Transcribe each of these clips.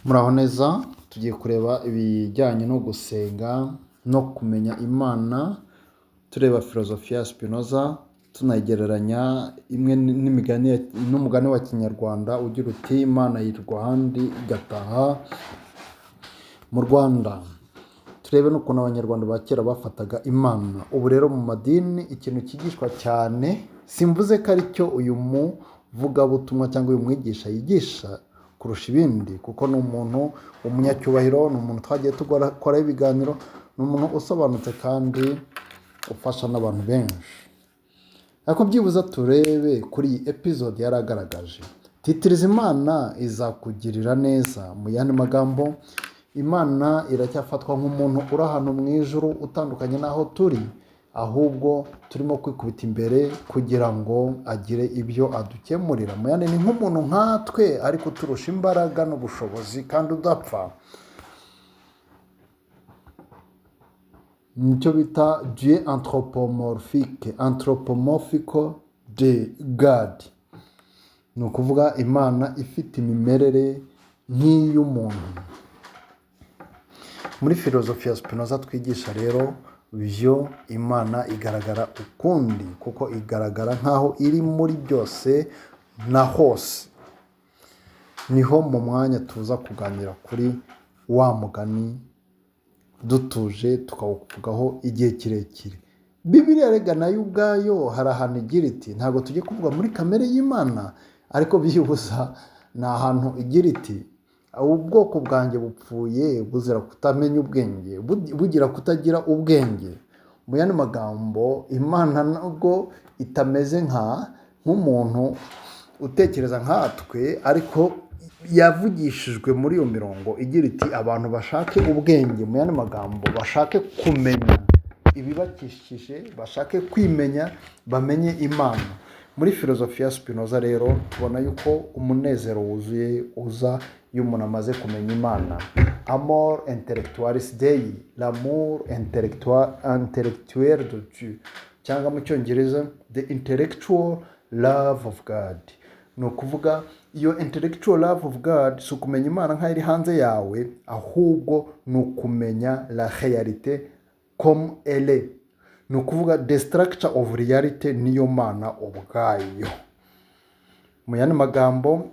Muraho neza, tugiye kureba ibijyanye no gusenga no kumenya Imana, tureba filozofiya ya Spinoza, tunayigereranya imwe n'umugani wa Kinyarwanda ugira uti Imana yirwa ahandi igataha mu Rwanda. Turebe n'ukuntu Abanyarwanda ba kera bafataga Imana. Ubu rero mu madini ikintu kigishwa cyane, simvuze ko ari cyo uyu muvugabutumwa cyangwa uyu mwigisha yigisha kurusha ibindi, kuko ni umuntu umunyacyubahiro, ni umuntu twagiye tukoraho ibiganiro, ni umuntu usobanutse kandi ufasha n'abantu benshi. Ariko byibuze turebe kuri iyi episode yaragaragaje, titiriza Imana izakugirira neza. Mu yandi magambo, Imana iracyafatwa nk'umuntu uri ahantu mu ijuru utandukanye n'aho turi, ahubwo turimo kwikubita imbere kugira ngo agire ibyo adukemurira. Mu yandi ni nk'umuntu nkatwe ariko turusha imbaraga n'ubushobozi kandi udapfa. Nicyo bita Dieu anthropomorphique de God. Ni ukuvuga Imana ifite imimerere nk'iy'umuntu. Muri filozofiya Spinoza twigisha rero byo Imana igaragara ukundi, kuko igaragara nk'aho iri muri byose na hose. Niho mu mwanya tuza kuganira kuri wa mugani dutuje tukawuvugaho igihe kirekire. Bibiliya rega nayo ubwayo hari ahantu igira iti, ntabwo tujye kuvuga muri kamere y'Imana, ariko byibuza ni ahantu igira iti, ubwoko bwanjye bupfuye buzira kutamenya ubwenge, bugira kutagira ubwenge. Mu yandi magambo, Imana nubwo itameze nk'umuntu utekereza nkatwe, ariko yavugishijwe muri iyo mirongo igira iti abantu bashake ubwenge. Mu yandi magambo, bashake kumenya ibibakishije, bashake kwimenya, bamenye Imana. Muri filozofiya Spinoza rero tubona yuko umunezero wuzuye uza iyo umuntu amaze kumenya Imana. Amor intellectualis Dei, l'amour intellectuel de Dieu, cyangwa mu cyongereza the intellectual love of God. Ni ukuvuga iyo intellectual love of God si ukumenya Imana nk'aho iri hanze yawe, ahubwo ni ukumenya la réalité comme elle est. Ni ukuvuga the structure of reality niyo Mana ubwayo. Mu yandi magambo,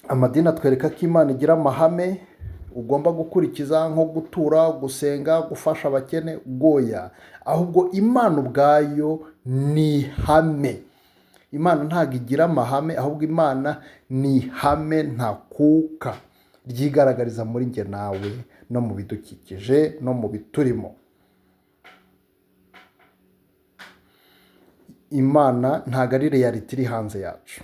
amadini atwereka ko Imana igira amahame ugomba gukurikiza, nko gutura, gusenga, gufasha abakene, goya. Ahubwo Imana ubwayo ni ihame. Imana ntabwo igira amahame, ahubwo Imana ni ihame ntakuka ryigaragariza muri njye nawe no mu bidukikije no mu biturimo. Imana ntabwo ari reality iri hanze yacu.